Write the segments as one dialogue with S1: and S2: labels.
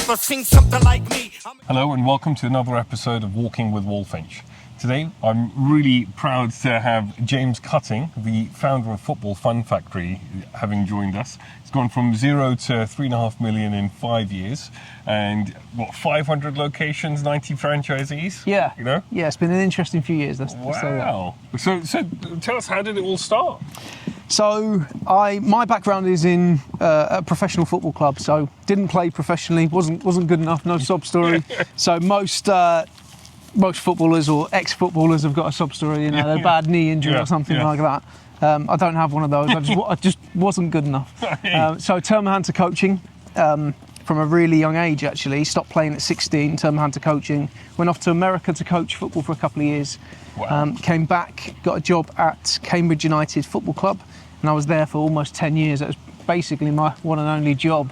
S1: never seen something like me.
S2: Hello and welcome to another episode of Walking with Wolfinch. Today I'm really proud to have James Cutting, the founder of Football Fun Factory, having joined us. It's gone from 0 to 3.5 million in 5 years, and 500 locations, 90 franchisees?
S3: Yeah.
S2: You know?
S3: Yeah, it's been an interesting few years.
S2: Wow. So tell us, how did it all start?
S3: So my background is in a professional football club, so didn't play professionally, wasn't good enough, no sob story. So most footballers or ex-footballers have got a sob story, you know, their bad knee injury or something like that. I don't have one of those. I just wasn't good enough. So turned my hand to coaching from a really young age, actually. Stopped playing at 16, turned my hand to coaching. Went off to America to coach football for a couple of years.
S2: Wow.
S3: Came back, got a job at Cambridge United Football Club, and I was there for almost 10 years. That was basically my one and only job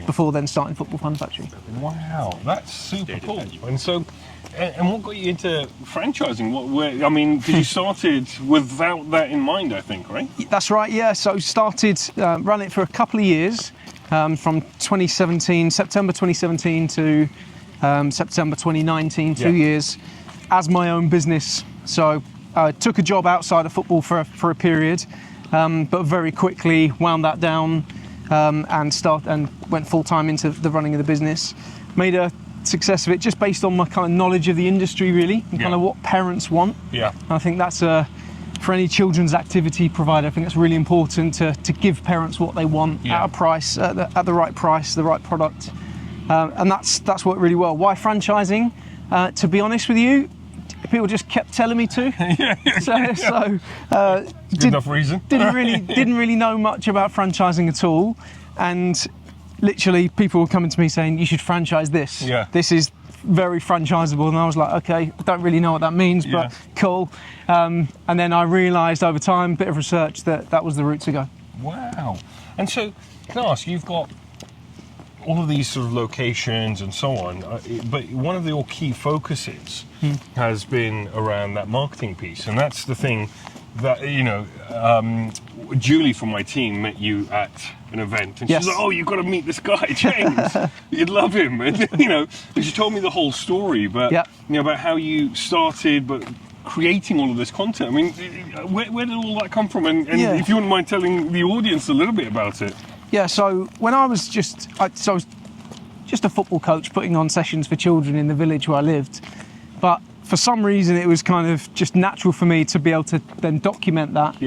S3: before then starting Football Fun Factory.
S2: Wow, that's super cool. And so, and what got you into franchising? Because you started without that in mind, I think, right?
S3: That's right, yeah. So started, ran it for a couple of years, from September 2017 to September 2019, 2 years, as my own business. So I took a job outside of football for a period, but very quickly wound that down and went full-time into the running of the business. Made a success of it just based on my kind of knowledge of the industry, really, and kind of what parents want. Yeah. And I think that's for any children's activity provider, I think it's really important to give parents what they want at a price, at the right price, the right product. And that's worked really well. Why franchising? To be honest with you, people just kept telling me to.
S2: Good enough reason.
S3: Didn't really know much about franchising at all, and literally people were coming to me saying, you should franchise this. Yeah. This is very franchisable. And I was like, okay, I don't really know what that means, but cool. And then I realised over time, bit of research, that was the route to go.
S2: Wow. And so, can I ask, you've got all of these sort of locations and so on, but one of your key focuses has been around that marketing piece. And that's the thing that, Julie from my team met you at an event, and she's like, oh, you've got to meet this guy, James. You'd love him. And, and she told me the whole story, but about how you started, but creating all of this content. I mean, where did all that come from? And if you wouldn't mind telling the audience a little bit about it.
S3: Yeah, so when I was I was just a football coach putting on sessions for children in the village where I lived, but for some reason it was kind of just natural for me to be able to then document that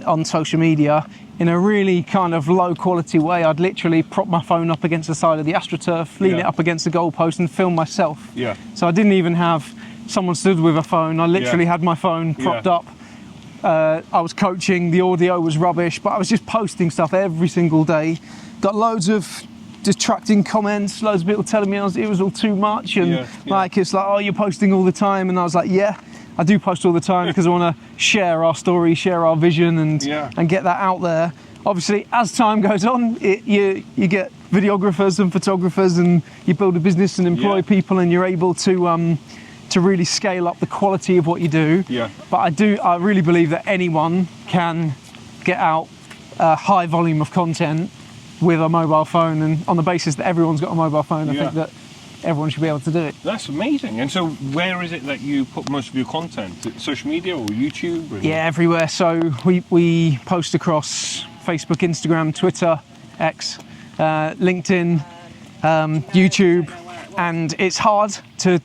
S3: on social media in a really kind of low quality way. I'd literally prop my phone up against the side of the AstroTurf, lean it up against the goalpost and film myself. Yeah. So I didn't even have someone stood with a phone. I literally had my phone propped up. I was coaching, the audio was rubbish, but I was just posting stuff every single day. Got loads of detracting comments, loads of people telling me it was all too much, and it's like, oh, you're posting all the time. And I was like, yeah, I do post all the time because I want to share our story, share our vision, and get that out there. Obviously, as time goes on, you get videographers and photographers, and you build a business and employ people, and you're able to really scale up the quality of what you do. Yeah. But I really believe that anyone can get out a high volume of content with a mobile phone, and on the basis that everyone's got a mobile phone, I think that everyone should be able to do it.
S2: That's amazing. And so where is it that you put most of your content? Social media or YouTube?
S3: Yeah, everywhere. So we post across Facebook, Instagram, Twitter, X, LinkedIn, YouTube, and it's hard to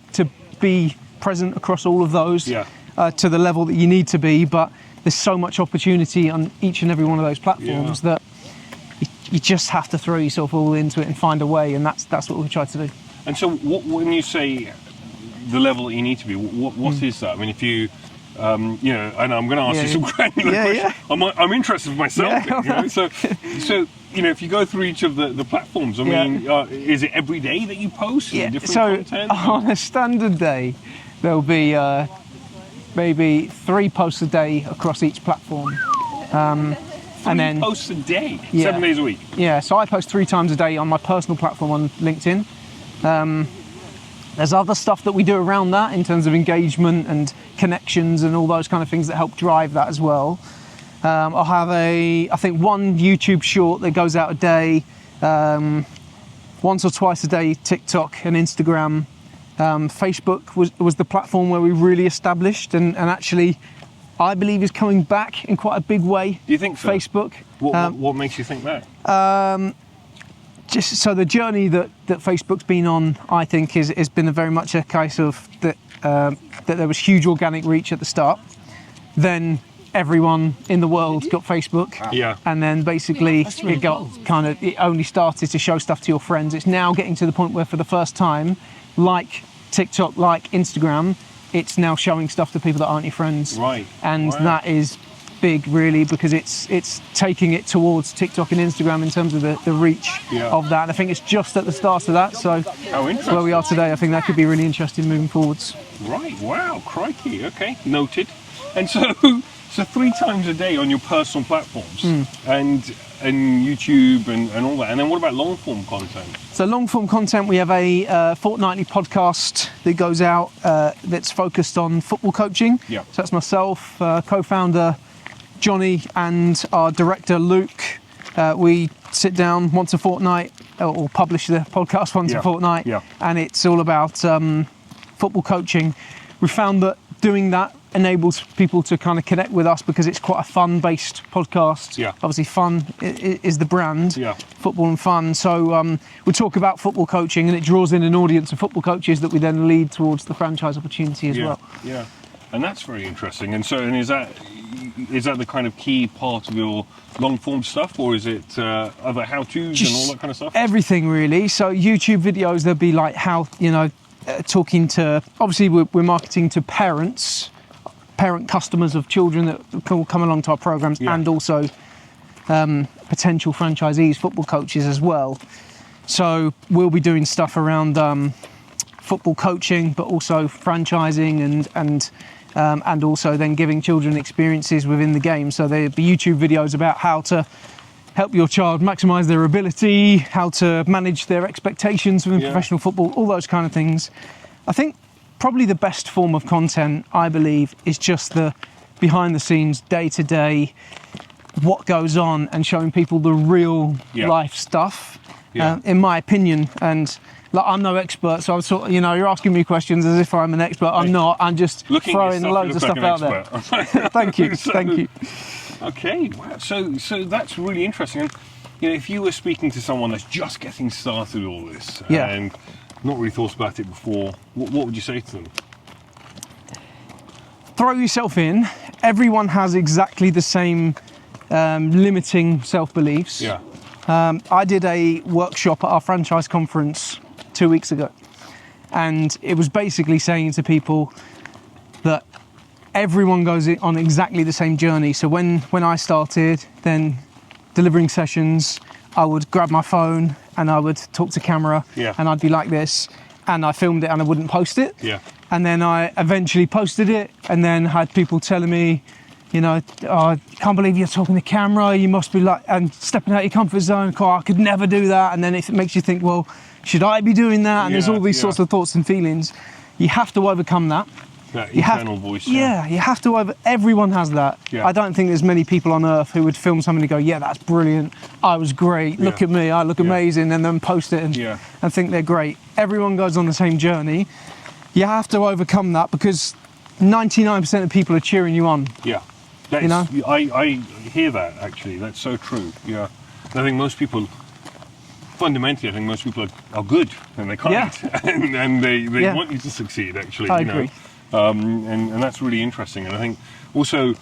S3: be present across all of those to the level that you need to be, but there's so much opportunity on each and every one of those platforms that you just have to throw yourself all into it and find a way, and that's what we try to do.
S2: And so when you say the level that you need to be, what is that? I mean, if you and I'm going to ask you some granular questions. I'm interested myself. So if you go through each of the platforms, I mean, is it every day that you post different content?
S3: On a standard day, there'll be maybe 3 posts a day across each platform.
S2: And then posts a day, 7 days a week.
S3: Yeah, so I post 3 times a day on my personal platform on LinkedIn. There's other stuff that we do around that in terms of engagement and connections and all those kind of things that help drive that as well. I'll have I think one YouTube short that goes out a day. once or twice a day TikTok and Instagram. Facebook was the platform where we really established, and actually I believe is coming back in quite a big way.
S2: Do you think so?
S3: Facebook.
S2: What makes you think that?
S3: Just so the journey that Facebook's been on, I think, has been very much a case of that there was huge organic reach at the start. Then everyone in the world got Facebook.
S2: Yeah.
S3: And then basically it only started to show stuff to your friends. It's now getting to the point where for the first time, like TikTok, like Instagram, it's now showing stuff to people that aren't your friends.
S2: Right.
S3: And
S2: Wow.
S3: that is big, really, because it's taking it towards TikTok and Instagram in terms of the reach of that. And I think it's just at the start of that. So where we are today, I think that could be really interesting moving forwards.
S2: Right. Wow. Crikey. Okay. Noted. And so 3 times a day on your personal platforms and YouTube and all that. And then what about long form content?
S3: So long form content, we have a fortnightly podcast that goes out that's focused on football coaching.
S2: Yeah.
S3: So that's myself, co-founder Johnny, and our director Luke. We sit down once a fortnight, or publish the podcast once a fortnight, and it's all about football coaching. We found that doing that enables people to kind of connect with us because it's quite a fun-based podcast.
S2: Yeah.
S3: Obviously, fun is the brand.
S2: Yeah.
S3: Football and fun. So we talk about football coaching, and it draws in an audience of football coaches that we then lead towards the franchise opportunity as well.
S2: Yeah. And that's very interesting. And so, is that the kind of key part of your long form stuff, or is it other how-tos and all that kind of stuff?
S3: Everything, really. So YouTube videos, there'll be like how, talking to, obviously we're marketing to parent customers of children that will come along to our programs, and also potential franchisees, football coaches as well. So we'll be doing stuff around football coaching, but also franchising and also then giving children experiences within the game. So there'll be YouTube videos about how to help your child maximise their ability, how to manage their expectations within professional football, all those kind of things. I think probably the best form of content, I believe, is just the behind the scenes, day to day, what goes on, and showing people the real life stuff, in my opinion. And like, I'm no expert, so I'm sort of, you're asking me questions as if I'm an expert. I'm not. I'm just throwing loads of stuff out there. Thank you. Thank you.
S2: Okay, wow. So that's really interesting. And if you were speaking to someone that's just getting started with all this and not really thought about it before, what would you say to them?
S3: Throw yourself in. Everyone has exactly the same limiting self-beliefs.
S2: Yeah.
S3: I did a workshop at our franchise conference 2 weeks ago, and it was basically saying to people that everyone goes on exactly the same journey. So when I started then delivering sessions, I would grab my phone and I would talk to camera, and I'd be like this, and I filmed it and I wouldn't post it. Yeah. And then I eventually posted it, and then had people telling me, oh, I can't believe you're talking to camera, you must be like, and stepping out your comfort zone, I could never do that. And then it makes you think, well, should I be doing that? And there's all these sorts of thoughts and feelings. You have to overcome that.
S2: That internal voice.
S3: Yeah, you have to everyone has that. Yeah. I don't think there's many people on earth who would film something and go, yeah, that's brilliant, I was great, look at me, I look amazing, and then post it and think they're great. Everyone goes on the same journey. You have to overcome that because 99% of people are cheering you on. Yeah.
S2: I hear that, actually. That's so true. Yeah. I think most people, fundamentally, are good, and they can't. And they want you to succeed, actually.
S3: I agree.
S2: And that's really interesting. And I think also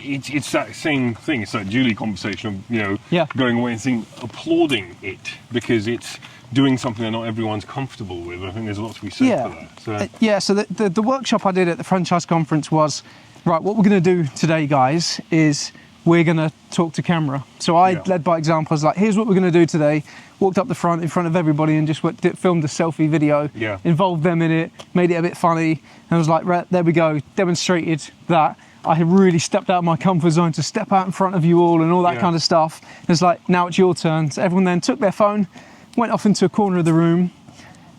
S2: it's that same thing. It's that Julie conversation of going away and applauding it because it's doing something that not everyone's comfortable with. I think there's a lot to be said for that.
S3: So the workshop I did at the franchise conference was, right, what we're going to do today, guys, is we're going to talk to camera. So I led by example. I was like, here's what we're going to do today. Walked up the front in front of everybody and just filmed a selfie video, involved them in it, made it a bit funny, and I was like, right, there we go, demonstrated that I had really stepped out of my comfort zone to step out in front of you all and all that kind of stuff. And it's like, now it's your turn. So everyone then took their phone, went off into a corner of the room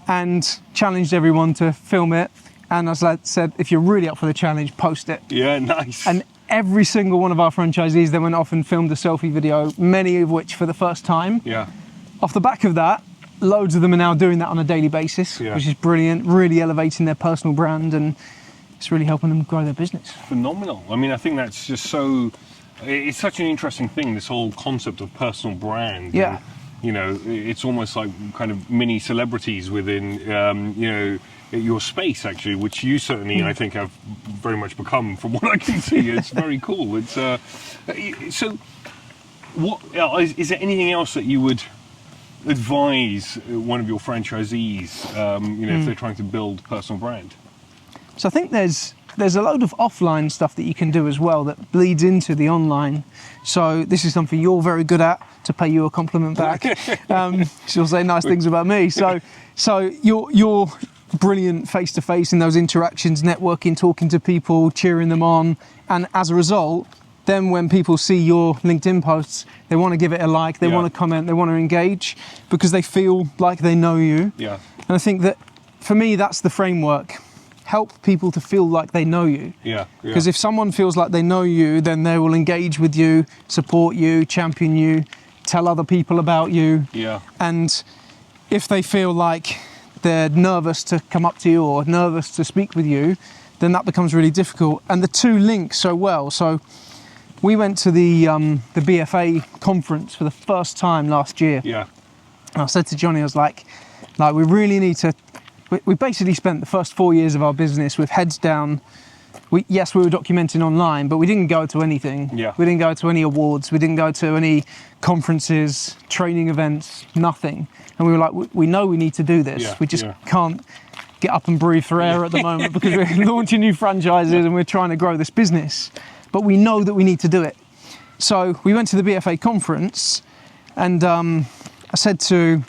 S3: and challenged everyone to film it. And as I said, if you're really up for the challenge, post it.
S2: Yeah, nice.
S3: And every single one of our franchisees then went off and filmed a selfie video, many of which for the first time. Yeah. off the back of that, loads of them are now doing that on a daily basis, which is brilliant, really elevating their personal brand, and it's really helping them grow their business.
S2: Phenomenal. I mean, I think that's just so, it's such an interesting thing, this whole concept of personal brand.
S3: Yeah.
S2: And, you know, it's almost like kind of mini celebrities within, you know, your space, actually, which you certainly, I think, have very much become, from what I can see. It's very cool. It's so. What is there anything else that you would advise one of your franchisees, you know, if they're trying to build personal brand?
S3: So I think there's a load of offline stuff that you can do as well that bleeds into the online. So this is something you're very good at, to pay you a compliment back. She'll say nice things about me. So you're brilliant face-to-face in those interactions, networking, talking to people, cheering them on. And as a result, then when people see your LinkedIn posts, they want to give it a like, they want to comment, they want to engage, because they feel like they know you.
S2: Yeah.
S3: And I think that, for me, that's the framework. Help people to feel like they know you.
S2: Yeah.
S3: Because if someone feels like they know you, then they will engage with you, support you, champion you, tell other people about you.
S2: Yeah.
S3: And if they feel like they're nervous to come up to you or nervous to speak with you, then that becomes really difficult. And the two link so well. So we went to the BFA conference for the first time last year.
S2: Yeah.
S3: And I said to Johnny, I was like we really need to. We basically spent the first 4 years of our business with heads down. We were documenting online, but we didn't go to anything.
S2: Yeah.
S3: We didn't go to any awards. We didn't go to any conferences, training events, nothing. And we were like, we know we need to do this.
S2: Yeah,
S3: We just can't get up and breathe for air at the moment because we're launching new franchises and we're trying to grow this business. But we know that we need to do it. So we went to the BFA conference, and I said to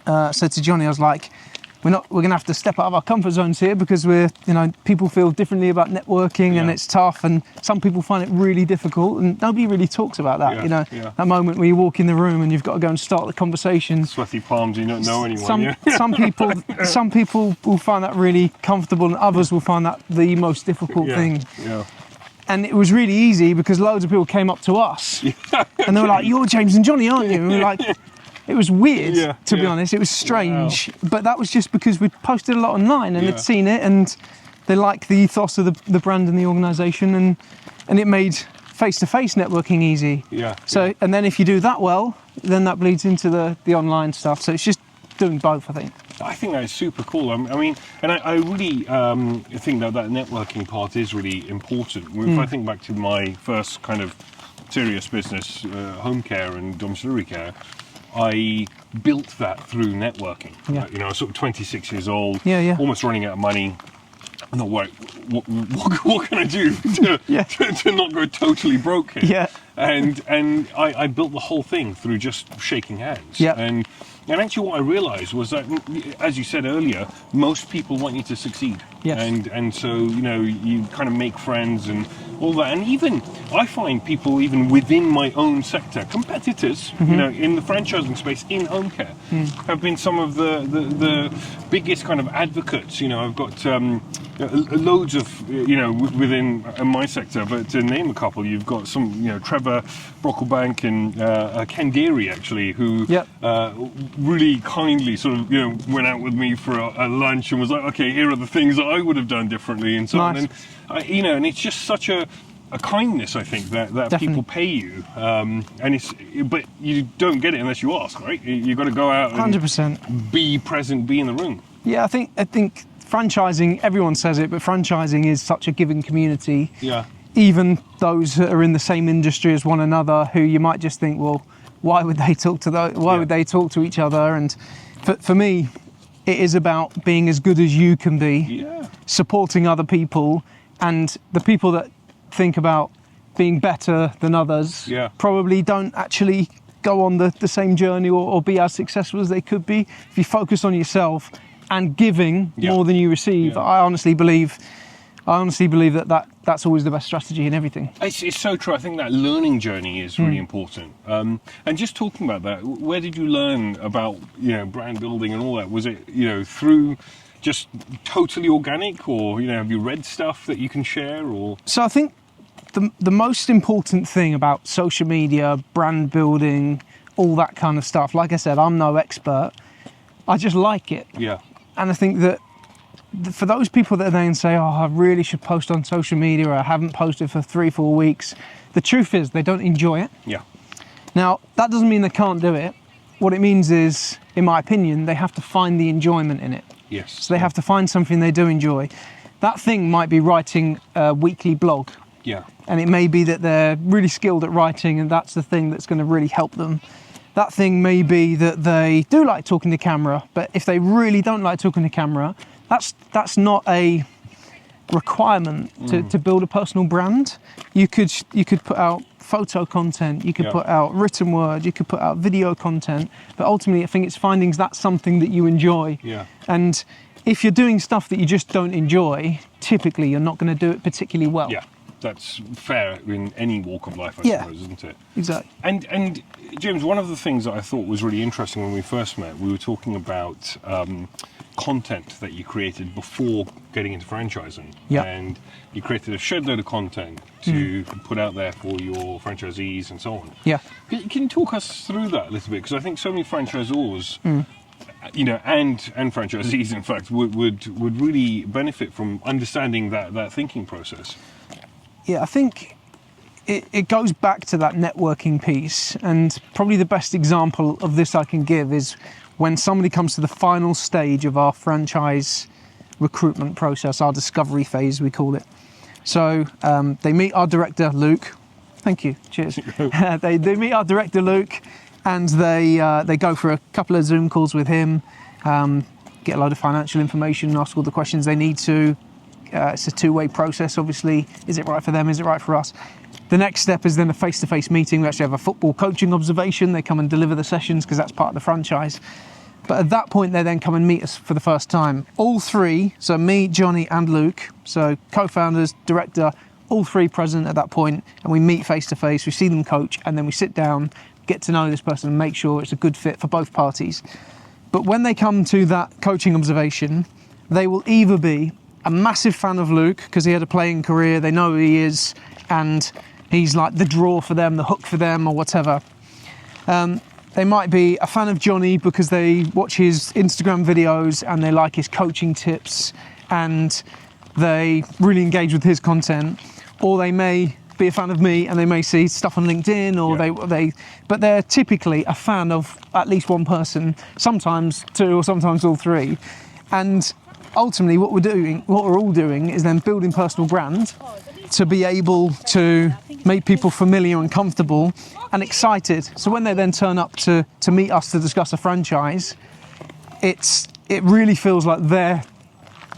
S3: Johnny, I was like, we're going to have to step out of our comfort zones here, because people feel differently about networking, and it's tough, and some people find it really difficult, and nobody really talks about that. That moment where you walk in the room and you've got to go and start the conversation.
S2: Sweaty palms, you don't know anyone.
S3: Some people will find that really comfortable, and others will find that the most difficult thing.
S2: Yeah.
S3: And it was really easy because loads of people came up to us and they were like, "You're James and Johnny, aren't you?" And we were like, it was weird, to be honest. It was strange. Wow. But that was just because we'd posted a lot online and they'd seen it, and they liked the ethos of the brand and the organisation, and it made face-to-face networking easy. And then if you do that well, then that bleeds into the online stuff. So it's just doing both, I think.
S2: I think that is super cool. I mean, and I really think that networking part is really important. If I think back to my first kind of serious business, home care and domiciliary care, I built that through networking. I was sort of 26 years old, almost running out of money. I thought, what can I do to not go totally broke here? And I built the whole thing through just shaking hands. And actually what I realised was that, as you said earlier, most people want you to succeed. And so, you kind of make friends and all that. And even, I find people even within my own sector, competitors, in the franchising space, in home care, have been some of the biggest kind of advocates. I've got loads of, within my sector, but to name a couple, you've got some, Trevor Brocklebank and Ken Geary, actually, who really kindly sort of, went out with me for a lunch and was like, okay, here are the things that I would have done differently and so on. And, and it's just such a kindness, I think, that people pay you. But you don't get it unless you ask, right? You've got to go out and
S3: 100%.
S2: Be present, be in the room.
S3: Yeah, I think franchising, everyone says it, but franchising is such a giving community. Even those that are in the same industry as one another, who you might just think, well, why would they talk to would they talk to each other? And for me, it is about being as good as you can be, supporting other people, and the people that think about being better than others probably don't actually go on the same journey or be as successful as they could be. If you focus on yourself and giving more than you receive, I honestly believe that's always the best strategy in everything.
S2: It's so true. I think that learning journey is really important. And just talking about that, where did you learn about brand building and all that? Was it through just totally organic, or have you read stuff that you can share? Or
S3: so I think the most important thing about social media, brand building, all that kind of stuff. Like I said, I'm no expert. I just like it.
S2: Yeah.
S3: And I think that for those people that then say, oh, I really should post on social media, or I haven't posted for 3-4 weeks, the truth is they don't enjoy it.
S2: Yeah.
S3: Now, that doesn't mean they can't do it. What it means is, in my opinion, they have to find the enjoyment in it.
S2: Yes.
S3: So they have to find something they do enjoy. That thing might be writing a weekly blog.
S2: Yeah.
S3: And it may be that they're really skilled at writing, and that's the thing that's going to really help them. That thing may be that they do like talking to camera, but if they really don't like talking to camera, that's not a requirement to build a personal brand. You could put out photo content, you could put out written word, you could put out video content, but ultimately I think it's finding that's something that you enjoy.
S2: Yeah.
S3: And if you're doing stuff that you just don't enjoy, typically you're not going to do it particularly well.
S2: Yeah. That's fair in any walk of life, I suppose, isn't it?
S3: Exactly.
S2: And James, one of the things that I thought was really interesting when we first met, we were talking about content that you created before getting into franchising.
S3: Yeah.
S2: And you created a shed load of content to put out there for your franchisees and so on.
S3: Yeah.
S2: Can you talk us through that a little bit? Because I think so many franchisors, you know, and franchisees, in fact, would really benefit from understanding that thinking process.
S3: Yeah, I think it goes back to that networking piece, and probably the best example of this I can give is when somebody comes to the final stage of our franchise recruitment process, our discovery phase, we call it. So they meet our director, Luke. Thank you. Cheers. They meet our director, Luke, and they go for a couple of Zoom calls with him, get a load of financial information, ask all the questions they need to. It's a two-way process, obviously. Is it right for them? Is it right for us? The next step is then a face-to-face meeting. We actually have a football coaching observation. They come and deliver the sessions because that's part of the franchise. But at that point, they then come and meet us for the first time. All three, so me, Johnny and Luke, so co-founders, director, all three present at that point, and we meet face-to-face, we see them coach, and then we sit down, get to know this person and make sure it's a good fit for both parties. But when they come to that coaching observation, they will either be a massive fan of Luke because he had a playing career, they know who he is, and he's like the draw for them, the hook for them, or whatever. They might be a fan of Johnny because they watch his Instagram videos and they like his coaching tips and they really engage with his content. Or they may be a fan of me and they may see stuff on LinkedIn, or but they're typically a fan of at least one person, sometimes two or sometimes all three. And ultimately what we're all doing is then building personal brand to be able to make people familiar and comfortable and excited. So when they then turn up to meet us to discuss a franchise, it really feels like they're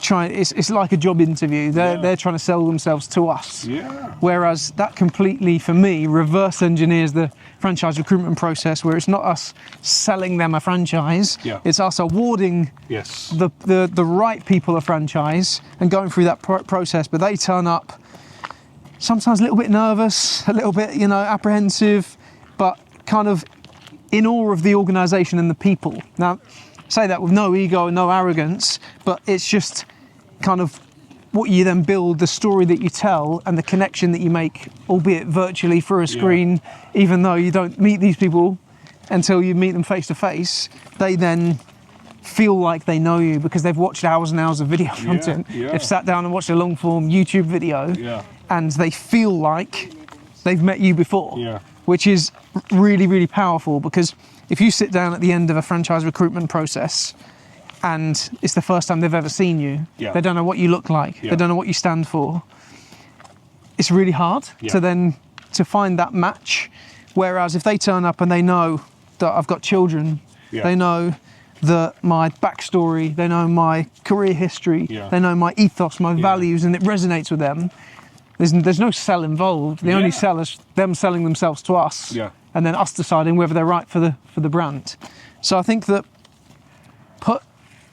S3: trying. It's like a job interview. They're trying to sell themselves to us. Yeah. Whereas that completely, for me, reverse engineers the franchise recruitment process, where it's not us selling them a franchise. Yeah. It's us awarding the right people a franchise and going through that process. But they turn up sometimes a little bit nervous, a little bit, apprehensive, but kind of in awe of the organisation and the people. Now, say that with no ego and no arrogance, but it's just kind of what you then build, the story that you tell and the connection that you make, albeit virtually through a screen, even though you don't meet these people until you meet them face to face. They then feel like they know you because they've watched hours and hours of video content. They've sat down and watched a long form YouTube video and they feel like they've met you before, which is really, really powerful, because if you sit down at the end of a franchise recruitment process and it's the first time they've ever seen you, they don't know what you look like, they don't know what you stand for, it's really hard to find that match. Whereas if they turn up and they know that I've got children, they know that my backstory, they know my career history, they know my ethos, my values, and it resonates with them, there's no sell involved. The only sell is them selling themselves to us, and then us deciding whether they're right for the brand. So I think that put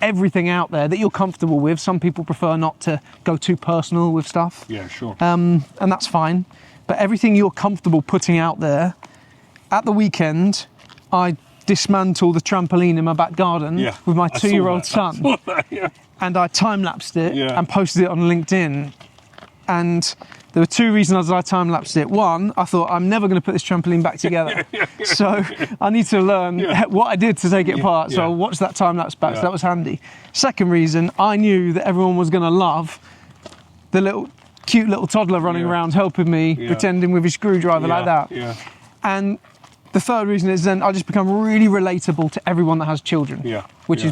S3: everything out there that you're comfortable with. Some people prefer not to go too personal with stuff. Yeah, sure. And that's fine. But everything you're comfortable putting out there. At the weekend, I dismantled the trampoline in my back garden with my 2-year-old son. And I time-lapsed it and posted it on LinkedIn. And There were two reasons I time-lapsed it. One, I thought I'm never going to put this trampoline back together. So I need to learn what I did to take it apart. So I'll watch that time-lapse back, so that was handy. Second reason, I knew that everyone was going to love the cute little toddler running around helping me, pretending with his screwdriver like that. And the third reason is then I just become really relatable to everyone that has children, which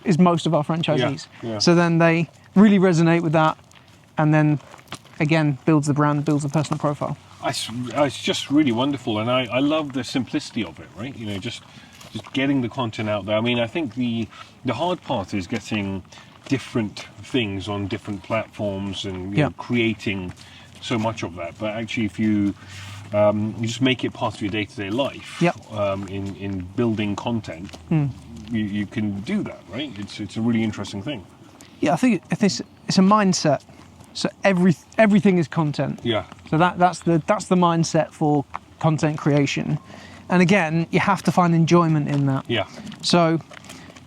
S3: is most of our franchisees. So then they really resonate with that, and then again builds the brand, builds the personal profile.
S2: It's just really wonderful, and I love the simplicity of it, right? You know, just getting the content out there. I mean, I think the hard part is getting different things on different platforms and you know, creating so much of that. But actually, if you just make it part of your day-to-day life, in building content, you can do that, right? It's a really interesting thing.
S3: Yeah, I think it's a mindset. So everything is content.
S2: Yeah.
S3: So that's the mindset for content creation. And again, you have to find enjoyment in that.
S2: Yeah.
S3: So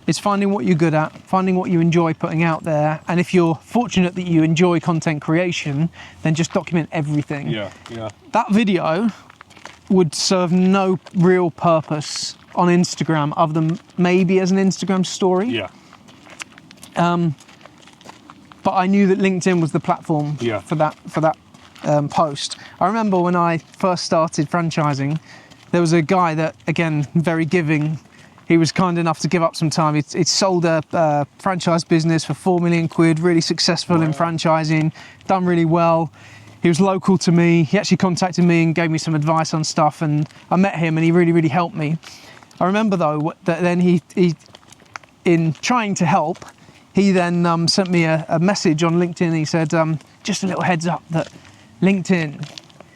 S3: it's finding what you're good at, finding what you enjoy putting out there. And if you're fortunate that you enjoy content creation, then just document everything.
S2: Yeah, yeah.
S3: That video would serve no real purpose on Instagram other than maybe as an Instagram story.
S2: Yeah.
S3: But I knew that LinkedIn was the platform for that post. I remember when I first started franchising, there was a guy that, again, very giving. He was kind enough to give up some time. He'd sold a franchise business for 4 million quid, really successful in franchising, done really well. He was local to me. He actually contacted me and gave me some advice on stuff, and I met him and he really, really helped me. I remember though that then he in trying to help, he then sent me a message on LinkedIn. He said, just a little heads up that LinkedIn,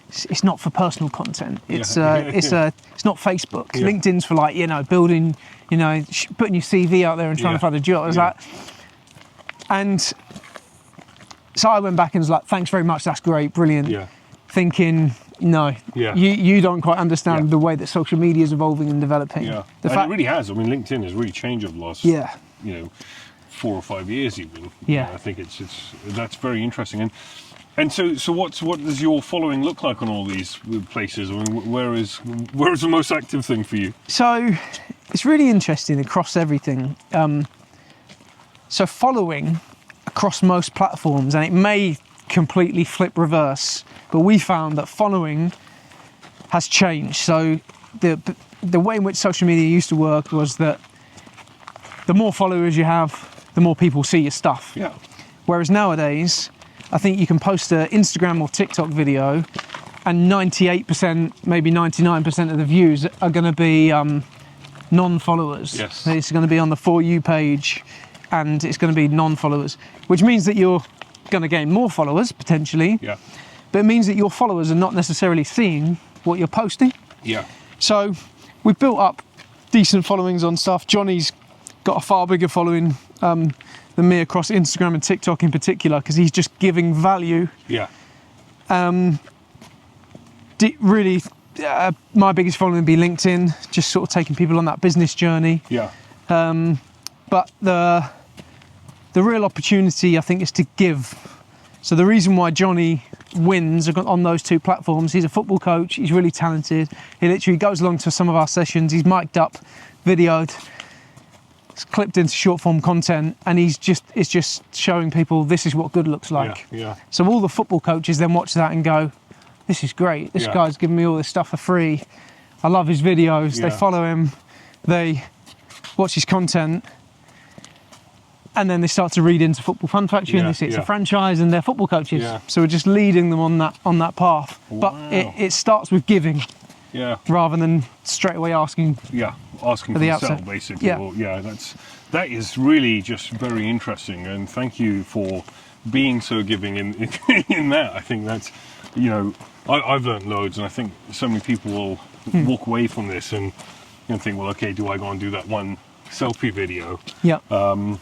S3: it's not for personal content. It's not Facebook. Yeah. LinkedIn's for, like, you know, building, you know, putting your CV out there and trying to find a job. I was like, and so I went back and was like, thanks very much. That's great. Brilliant. Yeah. Thinking, no, you don't quite understand the way that social media is evolving and developing. Yeah.
S2: It really has. I mean, LinkedIn has really changed over the last, 4 or 5 years even.
S3: Yeah.
S2: I think that's very interesting. And so what does your following look like on all these places? I mean, where is the most active thing for you?
S3: So it's really interesting across everything. So following across most platforms, and it may completely flip reverse, but we found that following has changed. So the way in which social media used to work was that the more followers you have, the more people see your stuff.
S2: Yeah.
S3: Whereas nowadays, I think you can post an Instagram or TikTok video and 98%, maybe 99% of the views are going to be non-followers.
S2: Yes.
S3: It's going to be on the For You page and it's going to be non-followers, which means that you're going to gain more followers, potentially.
S2: Yeah.
S3: But it means that your followers are not necessarily seeing what you're posting.
S2: Yeah.
S3: So we've built up decent followings on stuff. Johnny's got a far bigger following than me across Instagram and TikTok in particular, because he's just giving value.
S2: Yeah.
S3: Really, my biggest following would be LinkedIn, just sort of taking people on that business journey.
S2: Yeah.
S3: But the real opportunity, I think, is to give. So the reason why Johnny wins on those two platforms, he's a football coach, he's really talented. He literally goes along to some of our sessions, he's mic'd up, videoed, it's clipped into short form content, and it's just showing people this is what good looks like.
S2: Yeah.
S3: So all the football coaches then watch that and go, this is great. This guy's giving me all this stuff for free. I love his videos. They follow him. They watch his content. And then they start to read into Football Fun Factory and they see it's a franchise and they're football coaches. Yeah. So we're just leading them on that path. Wow. But it starts with giving. Yeah. Rather than straight away asking. Yeah, asking for the sell,
S2: basically. Yeah. Well, that is really just very interesting, and thank you for being so giving in that. I think that's, I've learned loads, and I think so many people will walk away from this and think, well, okay, do I go and do that one selfie video?
S3: Yeah.
S2: And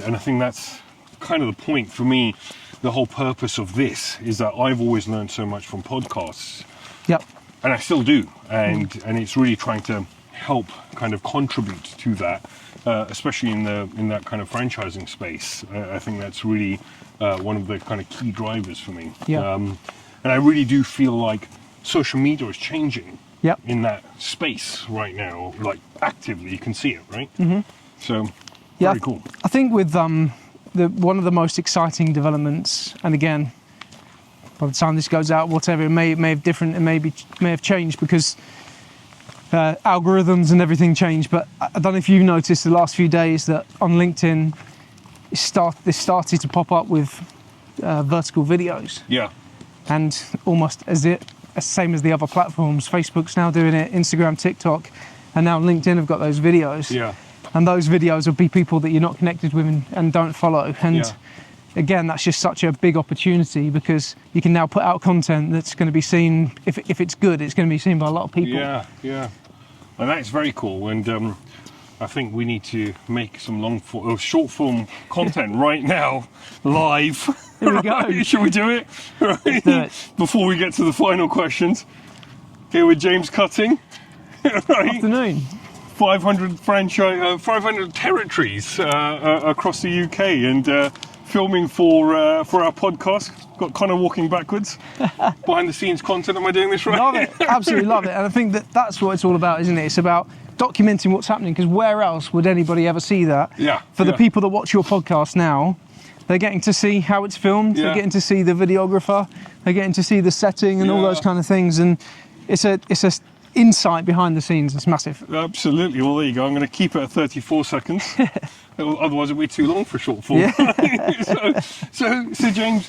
S2: I think that's kind of the point for me. The whole purpose of this is that I've always learned so much from podcasts.
S3: Yep.
S2: And I still do, and it's really trying to help kind of contribute to that, especially in that kind of franchising space. I think that's really one of the kind of key drivers for me.
S3: Yeah.
S2: And I really do feel like social media is changing
S3: Yep.
S2: in that space right now, like actively. You can see it, right? Mm-hmm. So,
S3: Yeah,
S2: very cool.
S3: I think with one of the most exciting developments, and again, by the time this goes out, whatever, it may have changed because algorithms and everything changed. But I don't know if you've noticed the last few days that on LinkedIn, this started to pop up with vertical videos,
S2: Yeah.
S3: and almost same as the other platforms. Facebook's now doing it, Instagram, TikTok, and now LinkedIn have got those videos.
S2: Yeah.
S3: And those videos will be people that you're not connected with and don't follow. And
S2: Yeah.
S3: again, that's just such a big opportunity because you can now put out content that's going to be seen, if it's good, it's going to be seen by a lot of people.
S2: Yeah, yeah. And that's very cool. And I think we need to make some short form content right now, live.
S3: Here we go.
S2: Should we do it? Right.
S3: Let's do it.
S2: Before we get to the final questions, here with James Cutting. Right.
S3: Afternoon.
S2: 500 territories across the UK, and filming for our podcast. Got Connor walking backwards. Behind the scenes content. Am I doing this right?
S3: Love it. Absolutely love it. And I think that's what it's all about, isn't it? It's about documenting what's happening, because where else would anybody ever see that?
S2: Yeah.
S3: For the people that watch your podcast now, they're getting to see how it's filmed.
S2: Yeah.
S3: They're getting to see the videographer. They're getting to see the setting and all those kind of things. And it's a insight behind the scenes. It's massive.
S2: Absolutely. Well, there you go. I'm going to keep it at 34 seconds. Otherwise, it'll be too long for short form.
S3: Yeah.
S2: so James,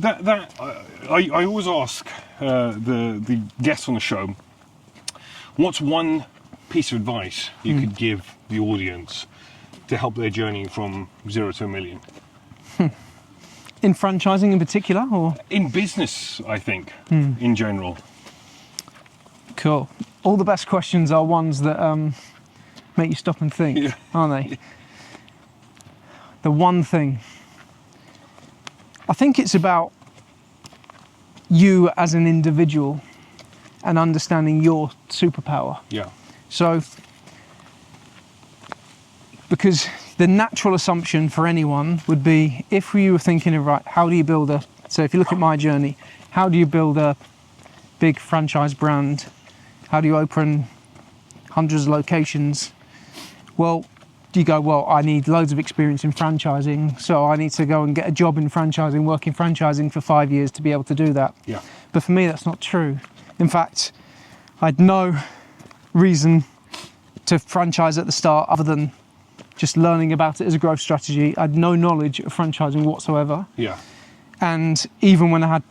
S2: I always ask the guests on the show, what's one piece of advice you could give the audience to help their journey from 0 to 1 million?
S3: In franchising in particular, or?
S2: In business, I think, in general.
S3: Cool. All the best questions are ones that make you stop and think, aren't they? The one thing. I think it's about you as an individual and understanding your superpower.
S2: Yeah.
S3: So, because the natural assumption for anyone would be, if you were thinking of, right, how do you build so if you look at my journey, how do you build a big franchise brand? How do you open hundreds of locations? Well, you go, well, I need loads of experience in franchising, so I need to go and get a job in franchising, work in franchising for 5 years to be able to do that.
S2: Yeah.
S3: But for me, that's not true. In fact, I had no reason to franchise at the start other than just learning about it as a growth strategy. I had no knowledge of franchising whatsoever.
S2: Yeah.
S3: And even when I had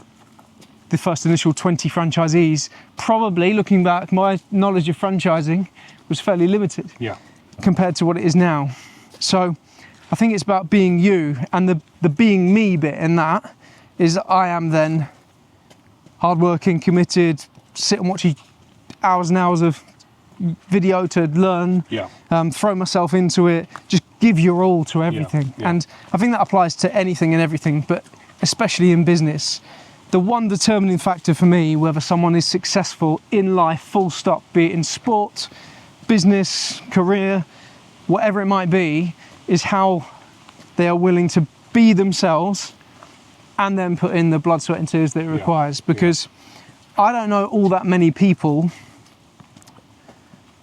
S3: the first initial 20 franchisees, probably looking back, my knowledge of franchising was fairly limited.
S2: Yeah.
S3: Compared to what it is now. So I think it's about being you, and the being me bit in that is I am then hardworking, committed, sit and watch hours and hours of video to learn, throw myself into it, just give your all to everything.
S2: Yeah.
S3: And I think that applies to anything and everything, but especially in business. The one determining factor for me, whether someone is successful in life, full stop, be it in sport, business, career, whatever it might be, is how they are willing to be themselves and then put in the blood, sweat and tears that it requires. Because I don't know all that many people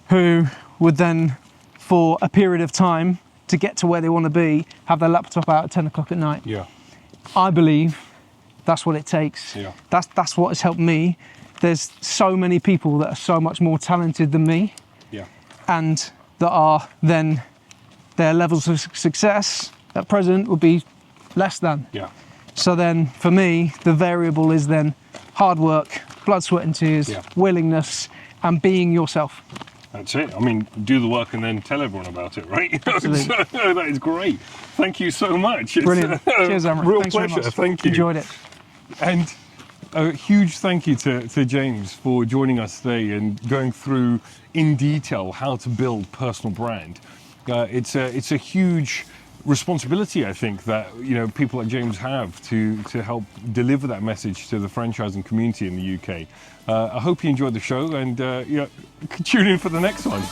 S3: who would then, for a period of time, to get to where they want to be, have their laptop out at 10 o'clock at night.
S2: Yeah.
S3: I believe that's what it takes.
S2: Yeah.
S3: That's what has helped me. There's so many people that are so much more talented than me.
S2: Yeah.
S3: And that are then, their levels of success at present would be less than.
S2: Yeah.
S3: So then for me, the variable is then hard work, blood, sweat and tears, willingness, and being yourself.
S2: That's it. I mean, do the work and then tell everyone about it, right?
S3: Absolutely.
S2: So, that is great. Thank you so much.
S3: Brilliant. Cheers, Amrit.
S2: Real
S3: Thanks very
S2: pleasure.
S3: much.
S2: Thank you.
S3: Enjoyed it.
S2: And a huge thank you to James for joining us today and going through in detail how to build personal brand. It's a huge responsibility, I think, that people like James have to help deliver that message to the franchising community in the UK. I hope you enjoyed the show, and tune in for the next one.